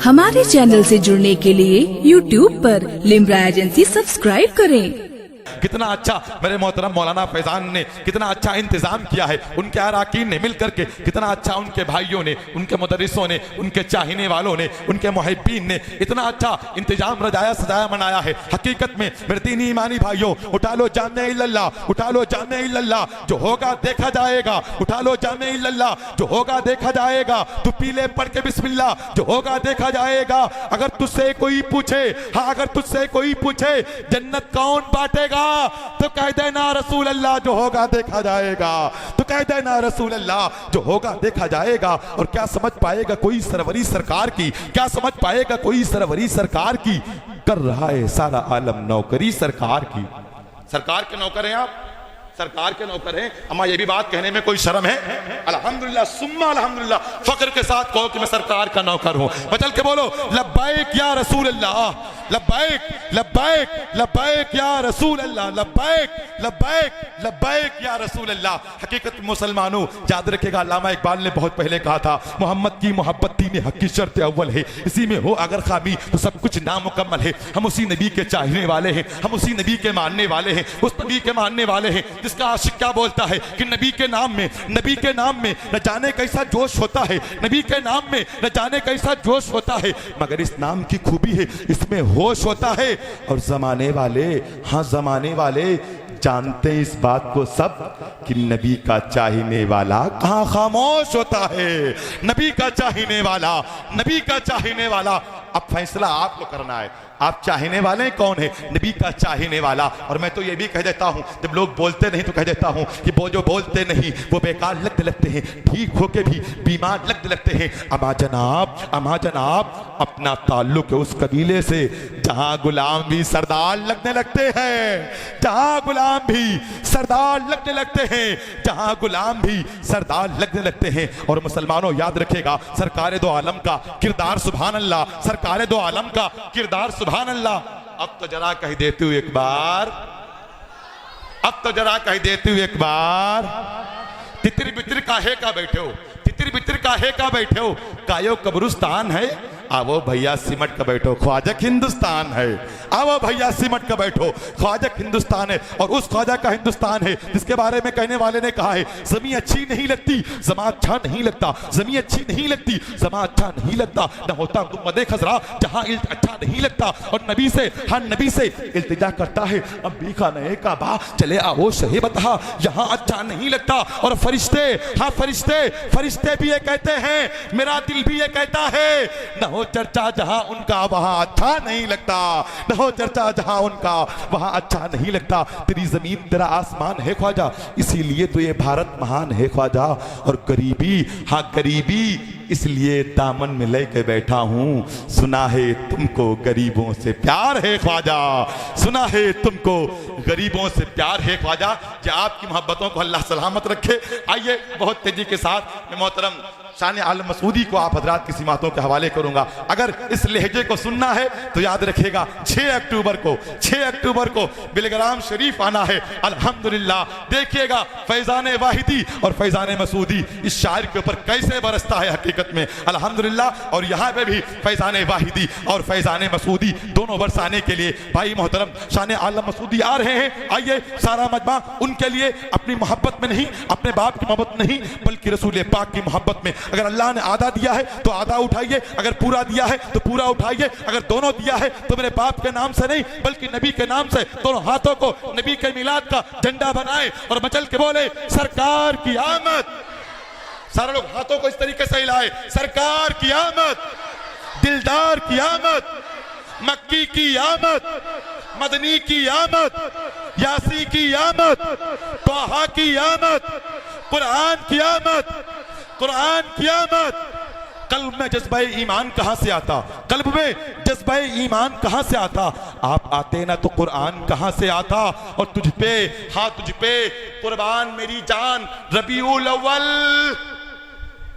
हमारे चैनल से जुड़ने के लिए YouTube पर लिम्रा एजेंसी सब्सक्राइब करें। कितना अच्छा मेरे मोहतरम मौलाना फैजान ने कितना अच्छा इंतजाम किया है, उनके अराकीन ने मिलकर के कितना अच्छा, उनके भाइयों ने, उनके मुदर्रिसों ने, उनके चाहने वालों ने, उनके मुहिब्बीन ने इतना अच्छा इंतजाम रजाया सजाया मनाया है। हकीकत में मेरे दीनी ईमानी भाइयों, उठा लो जामे इल्लल्लाह, उठा लो जामे इल्लल्लाह, जो होगा देखा जाएगा। उठा लो जामे इल्लल्लाह, जो होगा देखा जाएगा। तू पीले पढ़ के बिस्मिल्लाह, जो होगा देखा जाएगा। अगर तुझसे कोई पूछे, हाँ अगर तुझसे कोई पूछे जन्नत कौन बांटेगा, तो कह देना रसूल अल्लाह, जो होगा देखा जाएगा। तो कह देना रसूल अल्लाह, जो होगा देखा जाएगा। और क्या समझ पाएगा कोई सरवरी सरकार की, क्या समझ पाएगा कोई सरवरी सरकार की। कर रहा है सारा आलम नौकरी सरकार की। सरकार के नौकर हैं आप, सरकार के नौकर हैं। अम्मा ये भी बात कहने में कोई शर्म है? अल्हम्दुलिल्लाह सुम्मा अल्हम्दुलिल्लाह, फख्र के साथ कहो कि मैं सरकार का नौकर हूं। बचल के बोलो लब्बैक या रसूल अल्लाह, लब्बैक लब्बैक लब्बैक या रसूल अल्लाह, लब्बैक लब्बैक लब्बैक या रसूल अल्लाह। हकीकत मुसलमानों याद रखेगा, अल्लामा इकबाल ने बहुत पहले कहा था, मोहम्मद की मोहब्बत दीन हक की शर्त अव्वल है, इसी में हो अगर खामी तो सब कुछ नामुकम्मल है। हम उसी नबी के चाहने वाले हैं, हम उसी नबी के मानने वाले हैं, उस नबी के मानने वाले हैं जिसका आशिक क्या बोलता है कि नबी के नाम में न जाने कैसा जोश होता है, नबी के नाम में न जाने कैसा जोश होता है, मगर इस नाम की खूबी है इसमें होश होता है। और जमाने वाले, हाँ जमाने वाले जानते हैं इस बात को सब कि नबी का चाहने वाला कहाँ खामोश होता है। नबी का चाहने वाला, नबी का चाहने वाला। अब फैसला आपको करना है, आप चाहने वाले कौन है? नबी का चाहने वाला। और मैं तो ये भी कह देता हूं, जब लोग बोलते नहीं तो कह देता हूं कि वो जो बोलते नहीं वो बेकार लगते हैं, ठीक होके भी बीमार लगते हैं। अमा जनाब अपना ताल्लुक है उस कबीले से जहां गुलाम भी सरदार लगने लगते हैं, जहां गुलाम भी सरदार लगने लगते हैं, जहां गुलाम भी सरदार लगने लगते हैं। और मुसलमानों याद रखेगा, सरकार दो आलम का किरदार सुभान अल्लाह, सरकार दो आलम का किरदार सुभान अल्लाह। अब तो जरा कह देती हूँ एक बार, अब तो जरा कह देती हूँ एक बार, तितिर बितिर काहे का बैठे हो, तितिर बितिर काहे का बैठे हो, कायो कब्रिस्तान है, आवो भैया सिमट का बैठो, ख्वाजक हिंदुस्तान है। आवो भैया सिमट का बैठो, ख्वाजक हिंदुस्तान है। और उस ख्वाजा का हिंदुस्तान है जिसके बारे में कहने वाले ने कहा है, जमी अच्छी नहीं लगती जमा अच्छा नहीं लगता, जमी अच्छी नहीं लगती जमा अच्छा नहीं लगता, न होता गुम्बदे खजरा जहां इल्त अच्छा नहीं लगता। और नबी से, हाँ नबी से इल्तिजा करता है, अब भी खाने का बा चले आओ शहे बता, यहाँ अच्छा नहीं लगता। और फरिश्ते, हाँ फरिश्ते भी ये कहते हैं, मेरा दिल भी ये कहता है, न हो चर्चा जहां उनका वहां अच्छा नहीं लगता, न हो चर्चा जहां उनका वहां अच्छा नहीं लगता। तेरी जमीन तेरा आसमान है ख्वाजा, इसीलिए तो ये भारत महान है ख्वाजा। और गरीबी, हाँ गरीबी इसलिए दामन में लेके बैठा हूं, सुना है तुमको गरीबों से प्यार है ख्वाजा, सुना है तुमको गरीबों से प्यार है ख्वाजा। जो आपकी मोहब्बतों को अल्लाह सलामत रखे। आइए बहुत तेजी के साथ मैं मोहतरम शान आलम मसूदी को आप हजरात की सिमातों के हवाले करूंगा। अगर इस लहजे को सुनना है तो याद रखिएगा 6 अक्टूबर को बिलग्राम शरीफ आना है। अल्हम्दुलिल्लाह देखिएगा फैजान वाहिदी और फैजान मसूदी इस शायर के ऊपर कैसे बरसता है हकीकत में, अल्हम्दुलिल्लाह। और यहाँ पे भी फैजान वाहिदी और फैजान मसूदी दोनों बरसाने के लिए भाई मोहतरम शान आलम मसूदी आ रहे हैं। आइए सारा मजमा उनके लिए, अपनी मोहब्बत में नहीं, अपने बाप की मोहब्बत नहीं, बल्कि रसूल पाक की मोहब्बत में। अगर अल्लाह ने आधा दिया है तो आधा उठाइए, अगर पूरा दिया है तो पूरा उठाइए, अगर दोनों दिया है तो मेरे बाप के नाम से नहीं बल्कि नबी के नाम से दोनों हाथों को नबी के मिलाद का झंडा बनाए और मचल के बोले सरकार की आमद। सारे लोग हाथों को इस तरीके से हिलाए, सरकार की आमद, दिलदार की आमद, मक्की की आमद, मदनी की आमद, यासी की आमद, तोहा की आमद, कुरान की आमद, कुरान की आमद। कल्ब में जज्बा ईमान कहां से आता, कल्ब में जज्बा ईमान कहां से आता? आप आते ना तो कुरान कहां से आता? और तुझ पे, हाँ तुझ पे कुर्बान मेरी जान रबीउल अव्वल,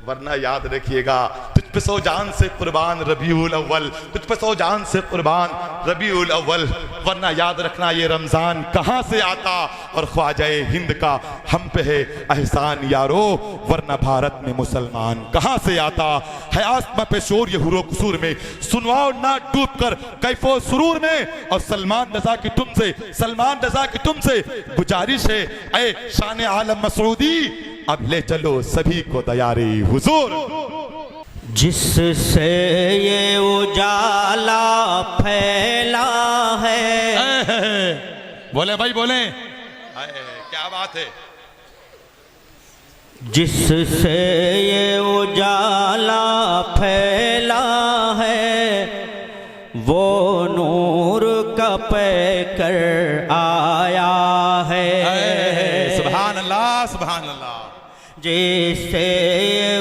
वरना याद रखिएगा तुझ पे सौ जान से कुर्बान रबीउल अव्वल, तुझ पे सौ जान से कुर्बान रबीउल अव्वल, वरना याद रखना ये रमजान कहाँ से आता और ख्वाजाए हिंद का हम पे है एहसान यारो, वरना भारत में मुसलमान कहाँ से आता। है आसमां पे शोर ये हुरो कसूर में, सुनवाओ ना डूब कर कैफो सुरूर में, और सलमान रजा की तुमसे गुजारिश है ऐ शान आलम मसऊदी, अब ले चलो सभी को दयारे हुजूर। जिससे ये उजाला फैला है। बोले भाई बोले, क्या बात है। जिससे ये उजाला फैला है, वो नूर का पैकर आया है। सुभान अल्लाह सुभान अल्लाह। जिससे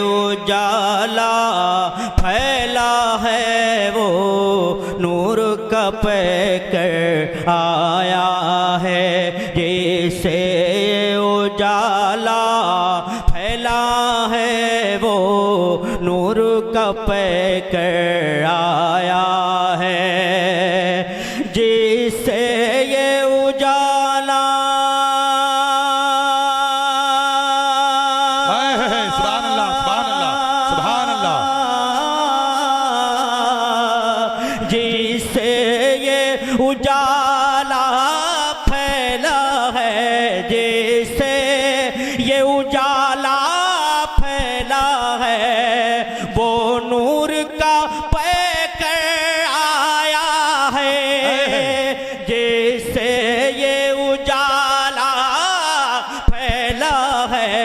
उजाला फैला है, वो नूर का पैकर आया है। जिससे उजाला फैला है, वो नूर का पैकर आया है। जिससे ये उजाला उजाला फैला है, जैसे ये उजाला फैला है, वो नूर का पैकर आया है। जैसे ये उजाला फैला है,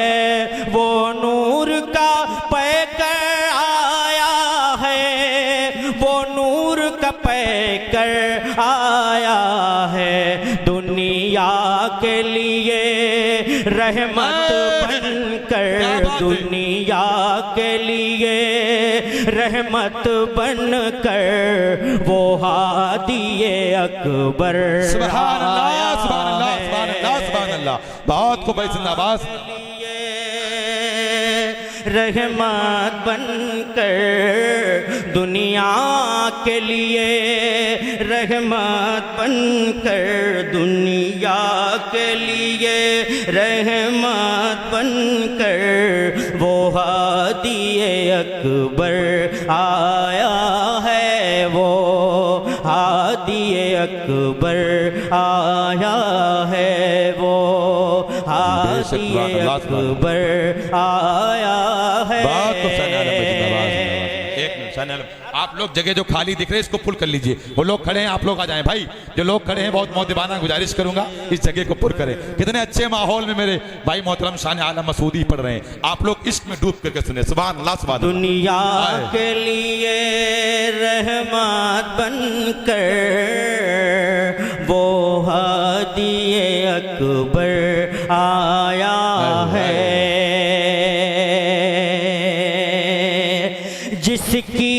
वो नूर का पैकर आया है, वो नूर का पैकर आया है। दुनिया के लिए रहमत बनकर, दुनिया के लिए रहमत बनकर, वो हादिए अकबर सुभान अल्लाह सुभान अल्लाह सुभान अल्लाह सुभान अल्लाह। बहुत खूब भाई जिंदाबाद। रहमत बनकर दुनिया के लिए, रहमत बनकर दुनिया के लिए, रहमत बनकर वो हादिए अकबर आया है, वो हादिए अकबर आया है, वो हादिए अकबर आया है। आप लोग जगह जो खाली दिख रहे हैं इसको फुल कर लीजिए। वो लोग खड़े हैं, आप लोग आ जाएं भाई। जो लोग खड़े हैं बहुत मोहब्बाना गुजारिश करूंगा इस जगह को पुर करें। कितने अच्छे माहौल में मेरे भाई मोहतरम शान आलम मसूदी पढ़ रहे हैं, आप लोग इश्क में डूब करके सुने। सुभान अल्लाह सुभान अल्लाह। दुनिया के लिए रहमत बनकर वो हादिए अकबर आया है। जिसकी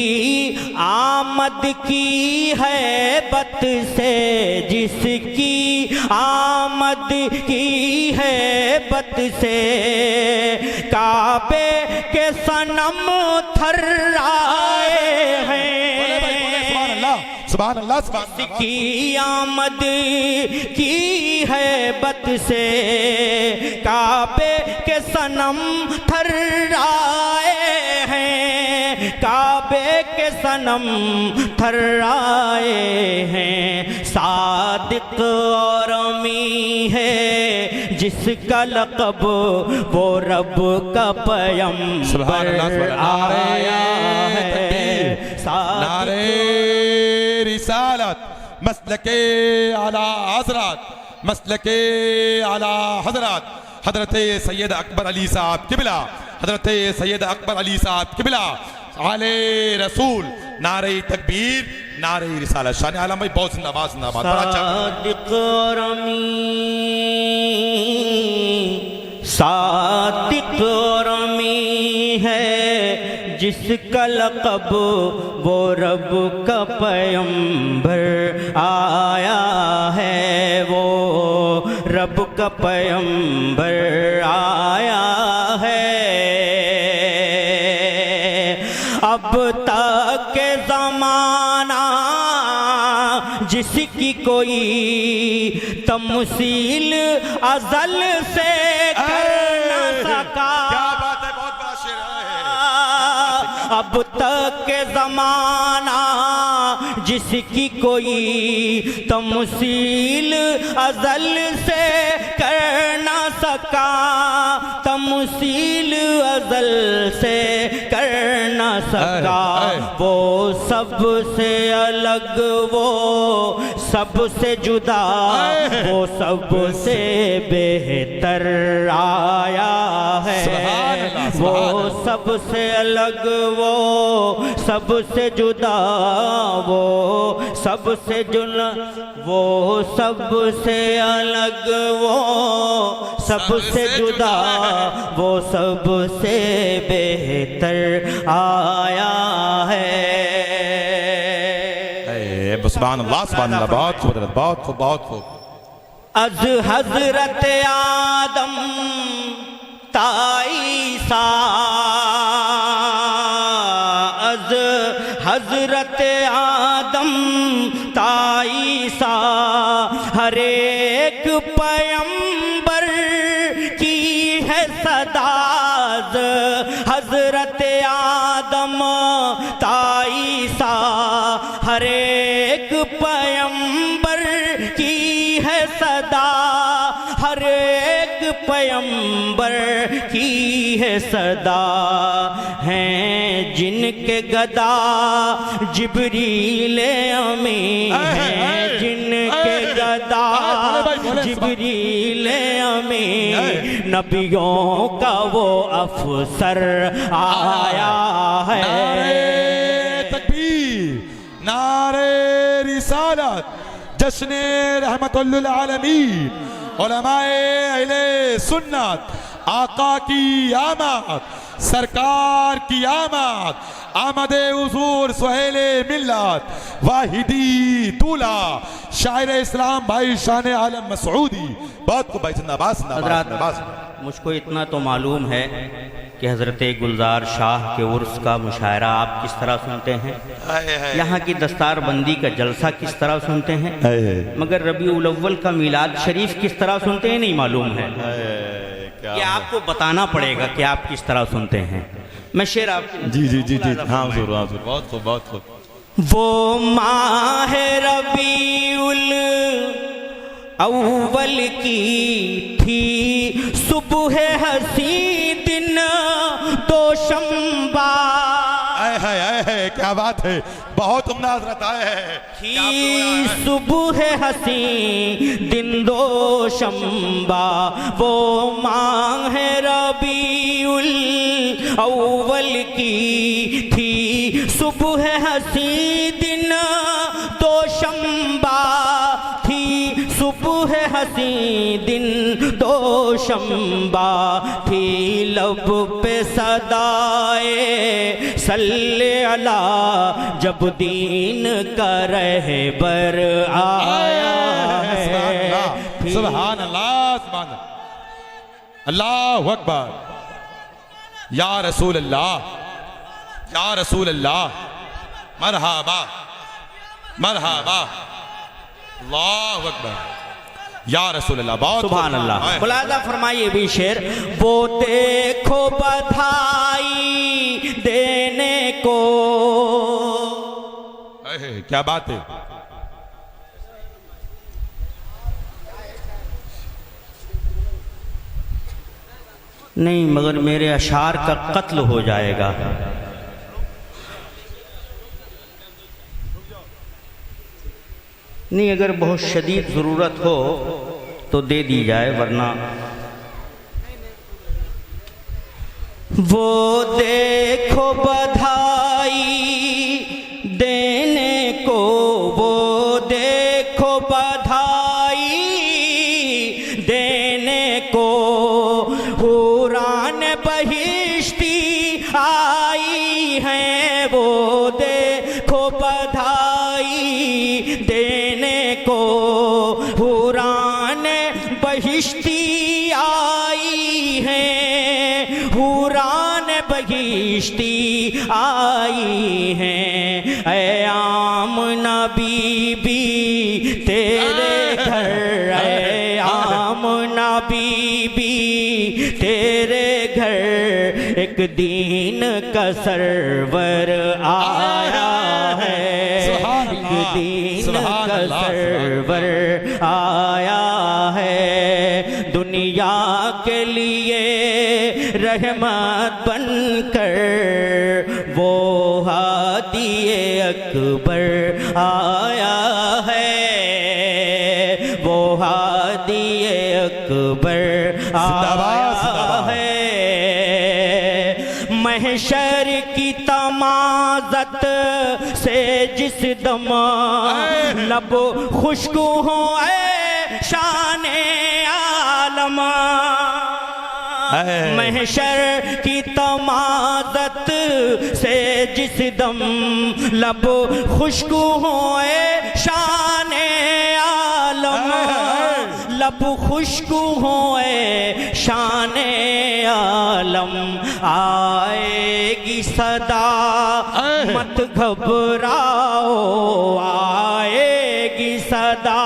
आमद की है बत से, जिसकी आमद की है बत से, काबे के सनम थर्राए हैं। सुभान अल्लाह सुभान अल्लाह। जिसकी आमद की है बत से, काबे के सनम थर्राए हैं, काबे के सनम थर्राए हैं। सादिक और अमी है जिसका लक़ब, वो रब का पैगंबर आया है। नारे रिसालत मसलके आला हज़रत, मसलके आला हज़रत हज़रत सैयद अकबर अली साहब किबला, हज़रत सैयद अकबर अली साहब किबला, आले रसूल, नारे तकबीर, नारे रिसालत। शान आलम भाई बहुत जिंदाबाद जिंदाबाद। सादिक और अमी है जिसका लक़ब, वो रब का पैगंबर आया है, वो रब का पैगंबर आया है। अब तक के ज़माना जिसकी कोई तमसील अज़ल से कर न सका। क्या बात है, बहुत बड़ा शेर है। अब तक के ज़माना जिसकी कोई तमसील अज़ल से कर न सका, तमसील अज़ल से कर न सका। वो सबसे अलग, वो सबसे जुदा, वो सबसे बेहतर आया है। वो सबसे अलग, वो सबसे जुदा, वो सबसे जुदा, वो सबसे अलग, वो सबसे जुदा, वो सबसे बेहतर आया है। सुभान अल्लाह, सुभान अल्लाह, बहुत खूब, बहुत खूब, बहुत खूब। अज हजरत आदम ताईसा, अज हजरत आदम ताईसा, हर एक पैगंबर की है सदाज। हजरत आदम ताईसा, हर एक पैगंबर की है सदा, हर एक पैगंबर की है सदा। हैं जिनके गदा जिब्रील अमीन, हैं जिनके गदा जिब्रील अमीन, नबियों का वो अफसर आया है। नारे तकबीर, नारे रिसालत, जश्न रहमतुल्लिल आलमीन, उलमाए अहले सुन्नत, आका की आमद, सरकार की आमद, आमदे हुजूर सुहेले मिल्लत, वाहिदी दूल्हा, शायर इस्लाम भाई शान आलम मसऊदी। बहुत को भाई जिंदाबाद, जिंदाबाद। मुझको इतना तो मालूम है कि हज़रत गुलजार शाह के उर्स का मुशायरा आप किस तरह सुनते हैं, यहाँ की दस्तारबंदी का जलसा किस तरह सुनते हैं, मगर रबीउल अव्वल का मीलाद शरीफ किस तरह सुनते हैं नहीं मालूम है। ये आपको बताना पड़ेगा कि आप किस तरह सुनते हैं। मैं शेर आप जी जी जी जी, हाँ हुजूर, हाँ हुजूर, बहुत खूब, बहुत खूब। वो माह रबीउल अव्वल की थी सुबह हसी दिन दोशंबा, है क्या बात है, बहुत उम्दा हजरत आए हैं। थी सुबह हसी दिन दोशंबा, वो माह रबीउल अव्वल की थी सुबह हसी दिन दोशंबा, थी सुबह हसी दिन दोशंबा, थी लब पे सदाए सल्ले अला, जब दीन का रहबर आया है। सुभान अल्लाह, सुभान अल्लाह अकबर। या रसूल अल्लाह, या रसूल अल्लाह, मरहबा मरहबा, अल्लाह अकबर, या रसूल अल्लाह। बहुत सुभान अल्लाह। मुलाजा फरमाइए भी शेर, वो देखो बधाई देने को, क्या बात है। नहीं मगर मेरे अशार का कत्ल हो जाएगा। नहीं अगर बहुत शदीद ज़रूरत हो तो दे दी जाए, वरना वो देखो बधाई देने को, वो देखो बधाई देने को, हुरान बहिश्ती आई हैं, वो देखो बधाई देने को, हुरान बहिश्ती आई हैं, हुरान बहिश्ती आई हैं। ऐ आमना बीबी तेरे घर, ऐ आमना बीबी तेरे घर एक दीन का सरवर आया है, एक दीन का सरवर आया है। दुनिया के लिए रहमत बनकर वो हादिए अकबर आया है, वो हादिए अकबर आया है। महशर की तमाज़त से जिस दम लब खुशबू हो ऐ शाने आलम, महशर की तमाज़त से जिस दम लब खुशबू हो ऐ शाने आलम, लब खुशबू हो ऐ शाने आलम। आएगी सदा मत घबराओ, आएगी सदा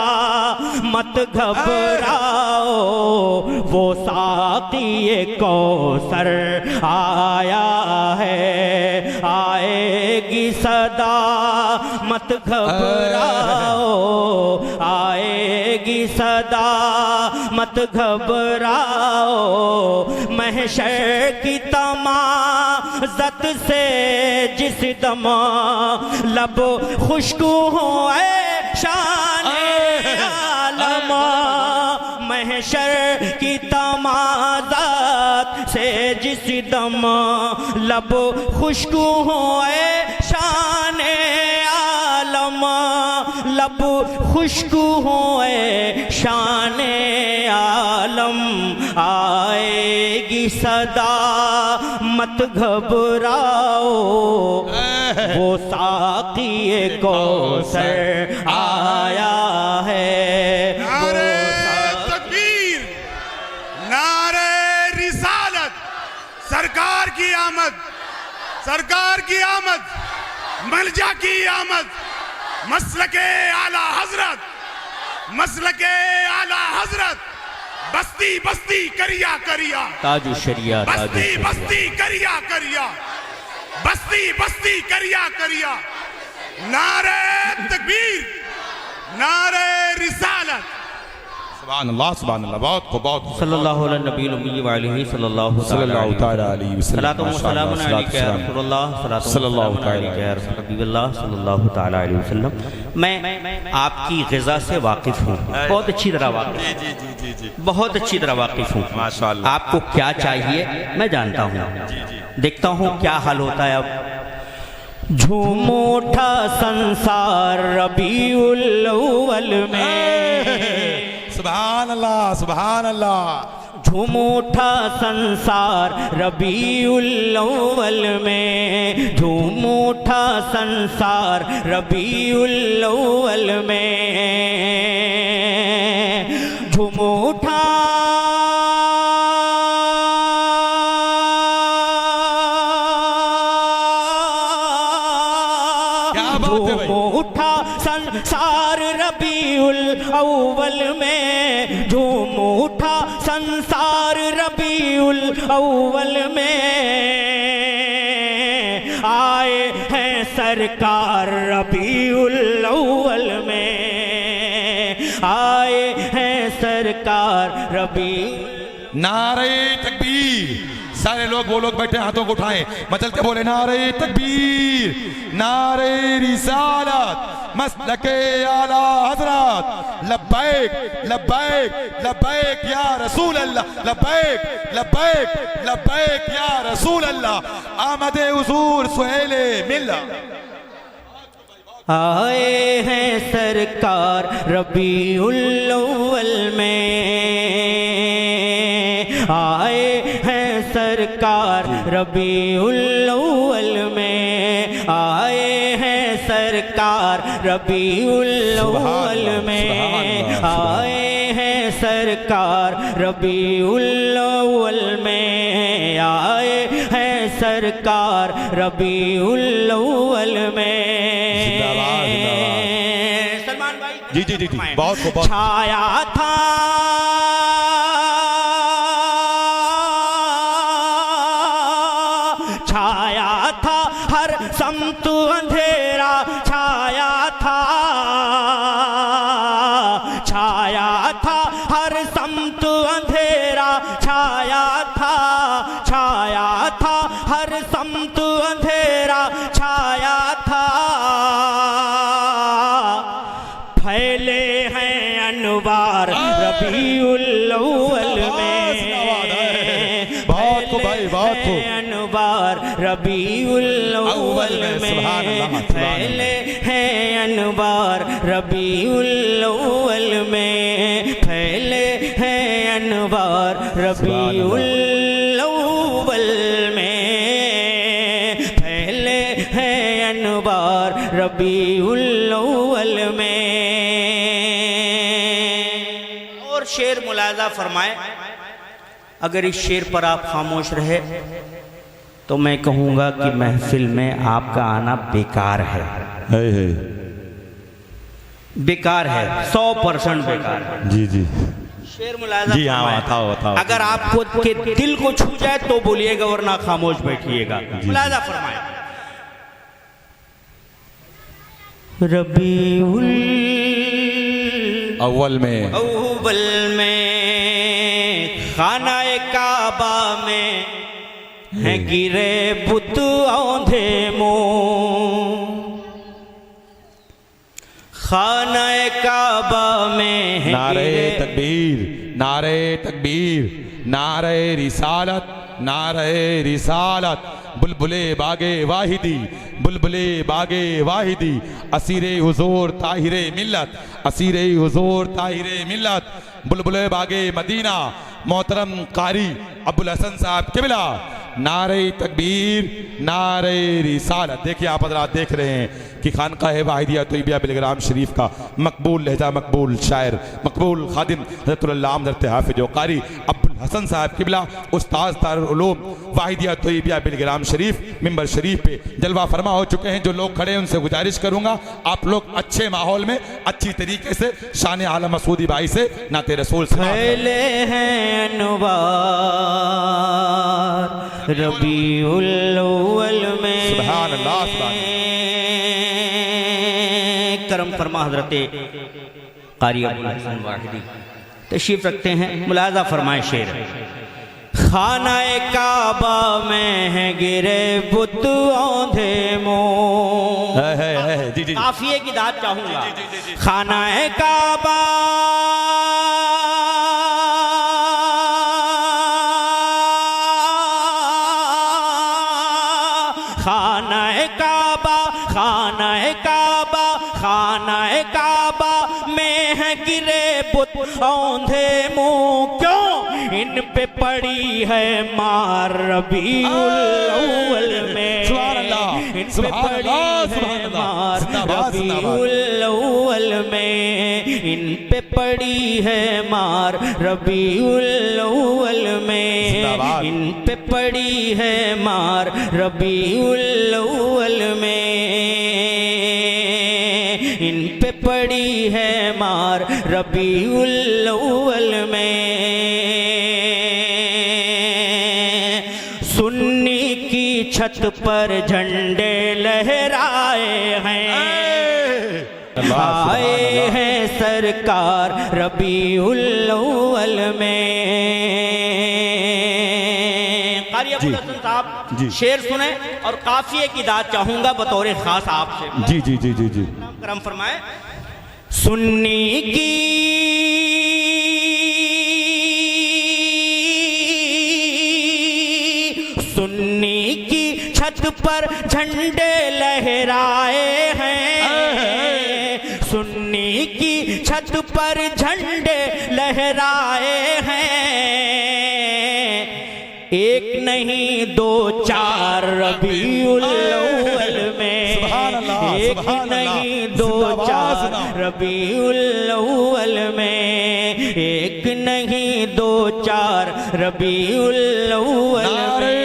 मत घबराओ, वो साक़ी कौसर आया है। आएगी सदा मत घबराओ, आएगी सदा मत घबराओ। महशर की तमाज़त से जिस दम लब खुशबू हो ऐ शाने आलम, महशर की तमाज़त से जिस दम लब खुशबू हो ऐ शाने आलम, लब खुशबू हो ऐ शाने आलम। आएगी सदा मत घबराओ, वो साक़ी कौसर आया है। नारे तकबीर, नारे रिसालत, सरकार की आमद, सरकार की आमद, मलजा की आमद, मसलके आला हजरत, मसलके आला हजरत। बस्ती बस्ती करिया करिया ताजु शरिया, बस्ती बस्ती करिया करिया, बस्ती बस्ती करिया करिया। नारे तकबीर, नारे रिसालत। सुभान अल्लाह, सुभान अल्लाह। बहुत खूब, बहुत खूब। सल्लल्लाहु अलैहि नबील उम्मी व अलैहि सल्लल्लाहु तआला अलैहि वसल्लम। सलातो व सलाम अलैका या रसूलल्लाह, सलातो व सलाम अलैका या हबीबल्लाह सल्लल्लाहु तआला अलैहि वसल्लम। मैं आपकी ग़िज़ा से वाकिफ़ हूँ, बहुत अच्छी तरह वाकिफ़, जी, बहुत अच्छी तरह वाकिफ़ हूँ। माशाअल्लाह। आपको क्या चाहिए मैं जानता हूँ, देखता हूँ क्या हाल होता है। अब झूम उठा संसार रबीउल अव्वल में, सुभान अल्लाह, सुभान अल्लाह। झूम उठा संसार रबीउल अव्वल में, झूम उठा संसार रबीउल अव्वल में, झूम उठा उठा संसार रबीउल अव्वल में, झूम उठा संसार रबीउल अव्वल में। आए हैं सरकार रबीउल अव्वल में, आए हैं सरकार रबी। नारे तकबीर। सारे लोग, वो लोग बैठे हाथों को उठाएं, मचल के बोले नारे तकबीर, नारे रिसालत, मसलके आला हजरत। लब्बैक लब्बैक लब्बैक या रसूल अल्लाह, लब्बैक लब्बैक लब्बैक या रसूल अल्लाह। आमदे हुजूर सुहेले मिल्ला। आए हैं सरकार रबीउल अव्वल में, आए हैं सरकार रबीउल अव्वल में, आए हैं सरकार रबीउल अव्वल में, आए हैं सरकार रबीउल अव्वल में, आए हैं सरकार रबीउल अव्वल में। सलमान भाई जी जी जी जी, बहुत छाया था हर समत अंधेरा, छाया था हर समत अंधेरा, छाया था हर समत अंधेरा, छाया था। फैले हैं अनवार रबीउल अव्वल में, अनवार रबीउल अव्वल में, फैले हैं अनवार रबीउल अव्वल में, फैले हैं अनवार रबीउल अव्वल में, फैले हैं अनवार रबीउल अव्वल में। और शेर मुलाजा फरमाए, अगर इस शेर पर आप खामोश रहे तो मैं कहूँगा कि महफिल में आपका आना बेकार है, बेकार है, 100% बेकार है। जी जी, शेर मुलाजा जी हाँ, बताओ। अगर आपको के दिल को छू जाए तो बोलिएगा, वरना खामोश बैठिएगा। मुलाजा फरमाए, रबीउल अव्वल में खाना-ए काबा में है गिरे बुत औंधे मुंह, खाना-ए काबा में है नारे तकबीर, नारे तकबीर, नारे रिसालत, नारे रिसालत, बुलबुले बागे वाहिदी, बुलबुले बागे वाहिदी, असीरे हुजूर ताहिरे मिल्लत, असीरे हुजूर ताहिरे मिल्लत, बुलबुले बागे मदीना मोहतरम कारी अब्दुल हसन साहब किबला, नारे तकबीर, नारे रिसालत। देखिए आप हज़रात देख रहे हैं कि खानकाह वाहिदिया तैयबा बिलग्राम शरीफ का मकबूल लहजा, मकबूल शायर, मकबूल खादिम हज़रत हाफिज कारी अब्दुल हसन साहब किबला, उस्ताद तारुल उलूम वाहिदिया तैयबा बिलग्राम शरीफ मिंबर शरीफ पे जलवा फरमा हो चुके हैं। जो लोग खड़े हैं उनसे गुजारिश करूंगा आप लोग अच्छे माहौल में अच्छी तरीके से शान आलम मसूदी भाई से नाते रसूल फैले हैं अनवार रबीउल अव्वल में। सुभान अल्लाह, सुभान करम फरमा हजरत कारी अब्दुल हसन वाहिदी तशरीफ रखते हैं। मुलाजा फरमाए शेर, खाना-ए काबा में है गिरे बुत औंधे मुंह। काफिये की दाद चाहूंगा। खाना-ए काबा खाना-ए काबा में है गिरे बुत औंधे मुंह, क्यों इन पे पड़ी है मार रबीउल अव्वल में, इन पे पड़ी है मार रबीउल अव्वल में, इन पे पड़ी है मार रबीउल अव्वल में, इन पे पड़ी है मार रबीउल अव्वल में, इन पे पड़ी है मार रबीउल अव्वल में। सुन्नी की छत पर झंडे लहराए हैं, आए हैं सरकार रबीउल अव्वल में। कारी अब्दुल हसन साहब शेर सुने और काफिये की दाद चाहूंगा बतौर खास आपसे। जी जी जी जी जी, करम फरमाए, सुन्नी की छत पर झंडे लहराए हैं, सुन्नी की छत पर झंडे लहराए हैं, एक नहीं दो चार रबीउल अव्वल में, एक नहीं दो चार रबीउल अव्वल में, एक नहीं दो चार रबीउल अव्वल में,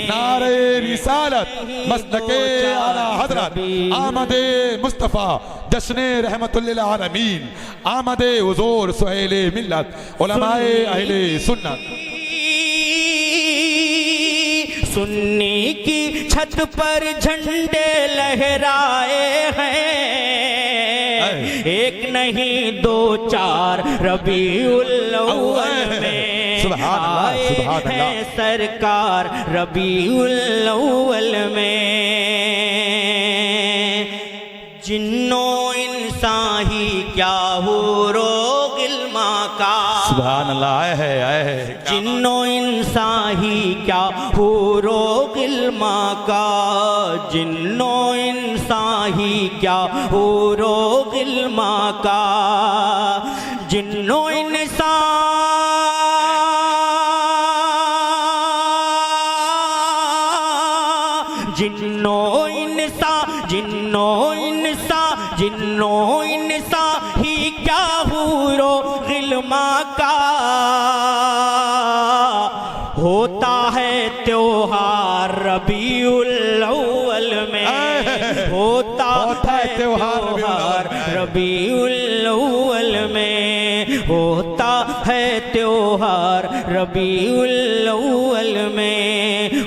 नारे रिसालत मसलके आला हजरत आमदे मुस्तफ़ा जश्न रहमतुल्लिल आलमीन आमदे हुजूर सुहेले मिल्लत उलमाए अहले सुन्नत। सुन्नी की छत पर झंडे लहराए हैं, एक नहीं दो चार रबीउल अव्वल में आए हैं सरकार रबीउल अव्वल में। जिन्नो इंसान ही क्या हो रोग इल्मा का, सुभान अल्लाह है जिन्नो इंसान ही क्या हो रोग इल्मा का, जिन्नो इंसान ही क्या हो रोग इल्मा का, जिन्नो इंसान जिन्नो इंसान जिन्नो इंसान जिन्नो इंसान ही क्या हो रोग इल्मा का। होता है त्योहार रबीउल अव्वल में, होता है त्योहार रबीउल अव्वल में, होता है त्योहार रबीउल अव्वल में,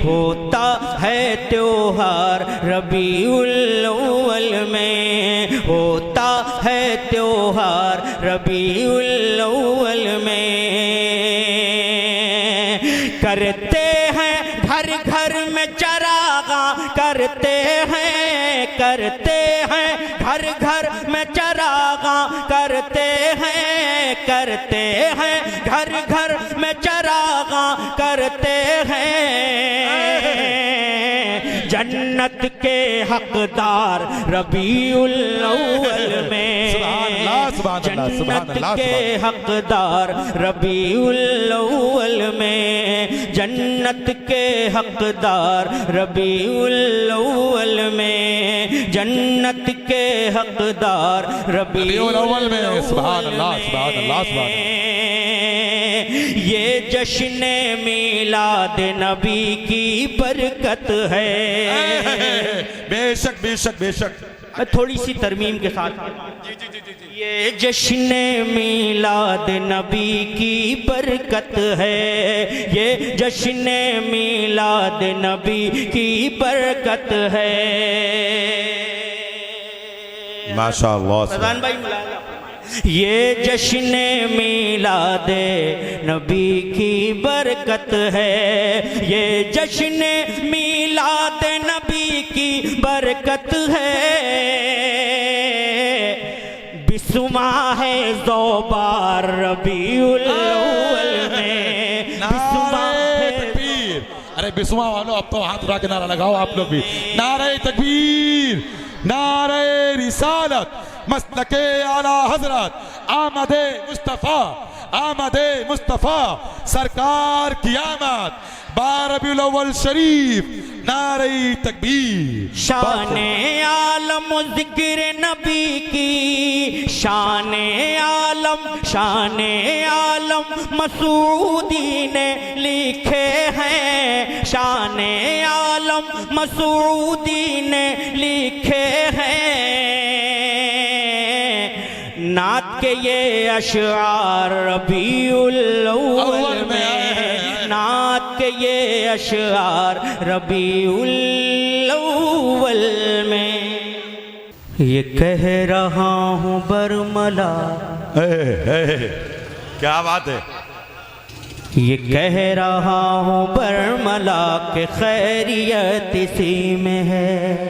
होता है त्योहार रबीउल अव्वल में, होता है त्योहार रबीउल अव्वल में। करते हैं घर घर में चरागा, करते हैं घर घर में चरागा, करते हैं घर घर में चरागा, करते हैं जन्नत के हकदार रबीउल अव्वल में, जन्नत के हकदार रबीउल अव्वल में, जन्नत के हकदार रबीउल अव्वल में, जन्नत के हकदार रबीउल अव्वल में। सुभान अल्लाह सुभान अल्लाह सुभान अल्लाह। ये जश्न मीलाद नबी की बरकत है। बेशक बेशक बेशक। मैं थोड़ी सी तरमीम के साथ, ये जश्न मीलाद नबी की बरकत है, ये जश्न मीलाद नबी की बरकत है। माशाअल्लाह फैजान भाई ये जश्न मीलाद नबी की बरकत है, ये जश्न मीलाद नबी की बरकत है। बिस्मा है ज़ौबार रबीउल अव्वल में, बिस्मा है तकबीर। अरे बिस्मा वालों अब तो हाथ उठा के नारा लगाओ आप लोग भी। नारे तकबीर, नारे रिसालत मसलके आला हजरत आमदे मुस्तफ़ा, आमदे मुस्तफ़ा सरकार की आमद बारबीउल अव्वल शरीफ। नारे तकबीर। शाने आलम जिक्र नबी की, शाने आलम मसूदी ने लिखे हैं, शाने आलम मसूदी ने लिखे हैं। नात के ये अशआर रबीउल अव्वल में, नात के ये अशआर रबीउल अव्वल में। ये कह रहा हूँ बरमला, क्या बात है। ये कह रहा हूँ बरमला के खैरियत इसी में है।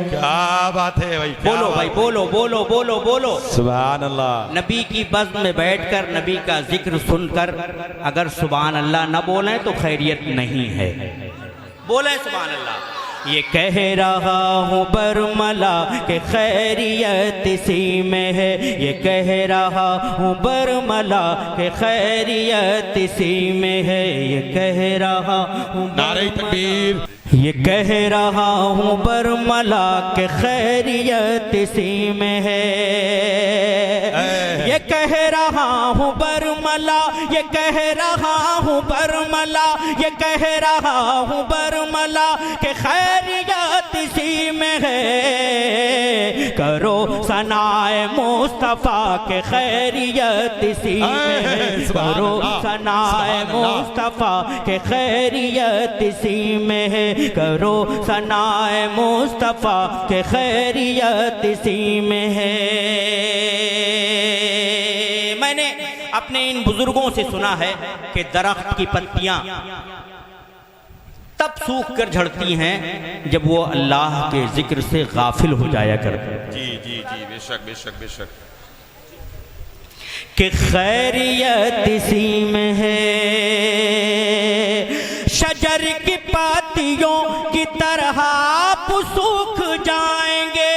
क्या बात है भाई, बोलो भाई, बोलो बोलो बोलो बोलो। सुभान अल्लाह। नबी की बज़्म में बैठकर नबी का जिक्र सुनकर अगर सुभान अल्लाह न बोलें तो खैरियत नहीं है। बोले सुभान अल्लाह। ये कह रहा हूँ बरमला के खैरियत इसी में है, ये कह रहा हूँ बरमला के खैरियत इसी में है, ये कह रहा हूँ। नारे तकबीर। ये कह रहा हूँ बरमला के खैरियत इसी में है, ये कह रहा रहा हूँ बरमला, ये कह रहा हूँ बरमला, ये कह रहा हूँ बरमला के खैरियत इसी में है। करो सनाए मुस्तफ़ा के खैरियत इसी में है। करो सनाए मुस्तफ़ा के खैरियत इसी में है। करो सनाए मुस्तफ़ा के खैरियत इसी में है। मैंने अपने इन बुजुर्गों से सुना है कि दरख्त की पत्तियां तब सूख कर झड़ती हैं जब वो अल्लाह के जिक्र से गाफिल हो जाया करते हैं। जी जी जी, बेशक बेशक बेशक। कि खैरियत इसी में है। शजर की पत्तियों की तरह आप सूख जाएंगे।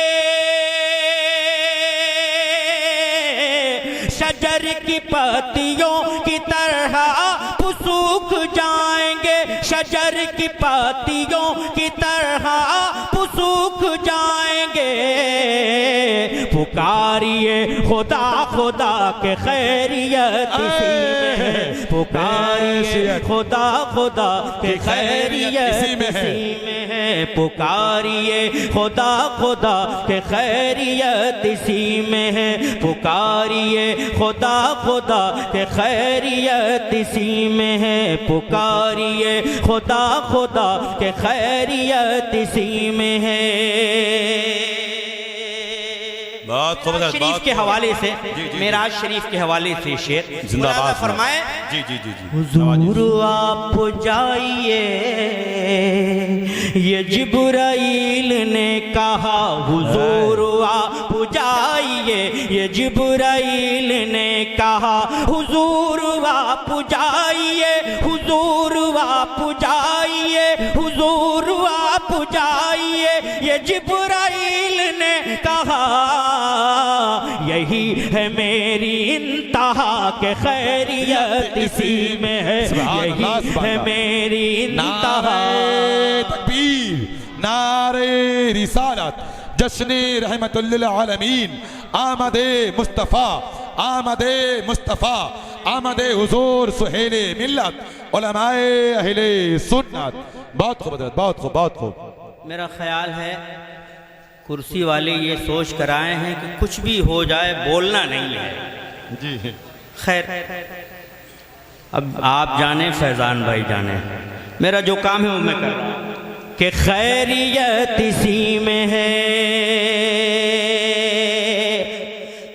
शजर की पत्तियों की तरह आप सूख जाएंगे। शजर की पत्तियों की तरह आप सूख जाएंगे। पुकारिए खुदा खुदा के खैरियत इसी में है। पुकारिए खुदा खुदा के खैरियत इसी में है। पुकारिए खुदा खुदा के खैरियत इसी में है। पुकारिए खुदा खुदा के खैरियत इसी में है। पुकारिए खुदा खुदा के खैरियत इसी में है। शरीफ के हवाले से, मेराज शरीफ के हवाले से शेर जिंदाबाद फरमाए। जी जी जी जी। हुजूर आप जाइए, ये जिब्राइल ने कहा। हुजूर आप जाइए, ये जिब्राइल ने कहा। हुजूर आप जाइए, हुजूर आप जाइए, हुजूर आप जाइए, ये जिब्राइल ने कहा। यही है मेरी इंतहा के खैरियत इसी में है। यही है मेरी इंतहा। तकबीर, नारे रिसालत, जश्ने रहमतुल लिल आलमीन, आमदे मुस्तफ़ा, आमदे मुस्तफ़ा, आमदे हुजूर सुहेले मिल्लत, उलमाए अहले सुन्नत। बहुत खूब, बहुत खूब, बहुत खूब। मेरा ख्याल है कुर्सी वाले ये सोच कर आए हैं कि कुछ भी हो जाए बोलना नहीं है। जी खैर, अब आप जाने, फैजान भाई जाने, मेरा जो काम है वो मैं कर रहा हूं कि खैरियत इसी में है।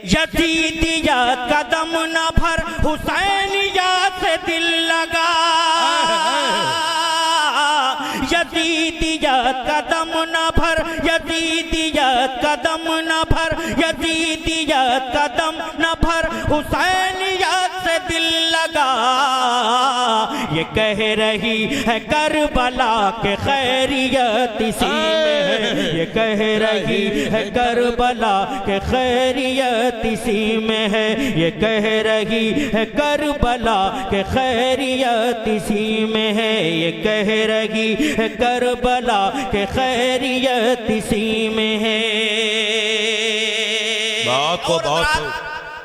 यजीदिया कदम न भर, हुसैनिया से दिल लगा। यजीदिया कदम न भर, यजीदिया कदम न भर, यजीदिया कदम न भर, हुसैनिया से दिल लगा। ये कह रही है करबला के खैरियत इसी में है। ये कह रही है करबला के खैरियत इसी में है। ये कह रही है करबला के खैरियत इसी में है। ये कह रही है करबला के खैरियत इसी में है।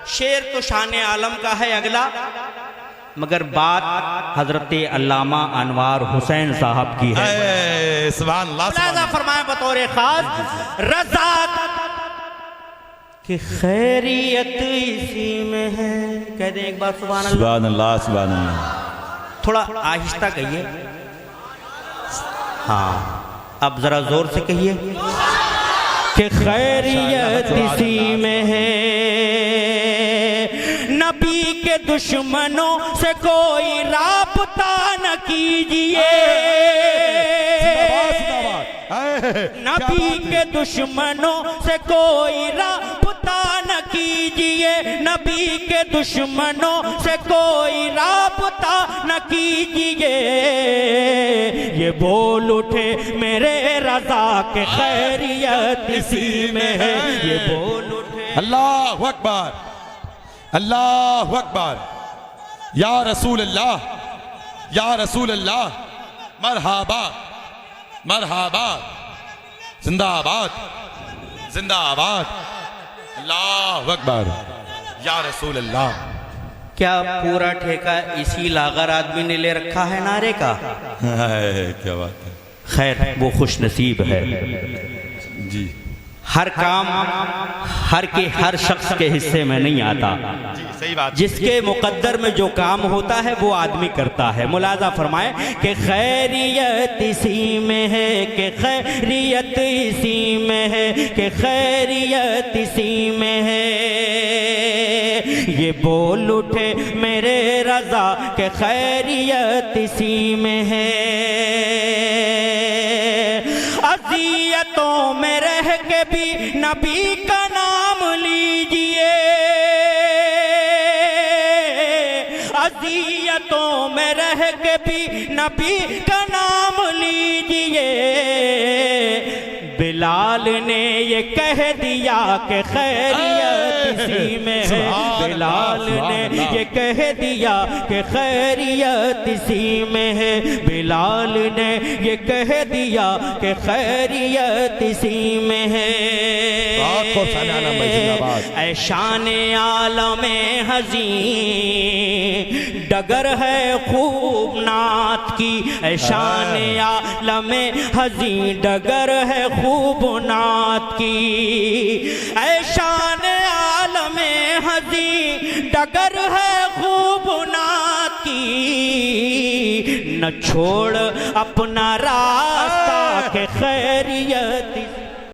शेर तो शान आलम का है अगला, मगर बात हजरत अल्लामा अनवार हुसैन साहब की है। मुलाज़ा फरमाए बतौर खास, रज़ा की खैरियत इसी में है। कह दे एक बार सुभान अल्लाह। सुभान अल्लाह, सुभान अल्लाह। थोड़ा आहिस्ता कहिए। हाँ, अब जरा जोर से कहिए कि खैरियत इसी में है। नबी के दुश्मनों से कोई राबता न कीजिए। नबी के दुश्मनों से कोई राबता न कीजिए। नबी के दुश्मनों से कोई राबता न कीजिए। ये बोल उठे मेरे रज़ा के खैरियत इसी में है। ये बोल उठे। अल्लाहु अकबर, अल्लाहु अकबर। या रसूल अल्लाह, या रसूल अल्लाह, मरहबा मरहबा, जिंदाबाद जिंदाबाद। अल्लाहु अकबर, या रसूल अल्लाह। क्या पूरा ठेका इसी लागर आदमी ने ले रखा है नारे का? क्या बात है। खैर वो खुश नसीब है। जी हर काम हर शख्स के हिस्से में नहीं आता। सही बात। जिसके मुकद्दर में जो काम होता है वो आदमी करता है। मुलाजा फरमाए कि खैरियत इसी में है, कि खैरियत इसी में है, कि खैरियत इसी में है। ये बोल उठे मेरे रज़ा के खैरियत इसी में है। अज़ियतों में रह के भी नबी का नाम लीजिए, अज़ियतों में रह के भी नबी का नाम लीजिए। बिलाल ने ये कह दिया कि खैरियत इसी में है, बिलाल ने ये कह दिया कि खैरियत इसी में है, बिलाल ने ये कह दिया कि खैरियत इसी में है। ऐ शान आलम हज़ीं डगर है खूब नात की, ऐ शान आलम हज़ीं डगर है खूब नात की। ऐ शान आलम हज़ीं डगर है खूब नात की। न छोड़ अपना रास्ता के खैरियत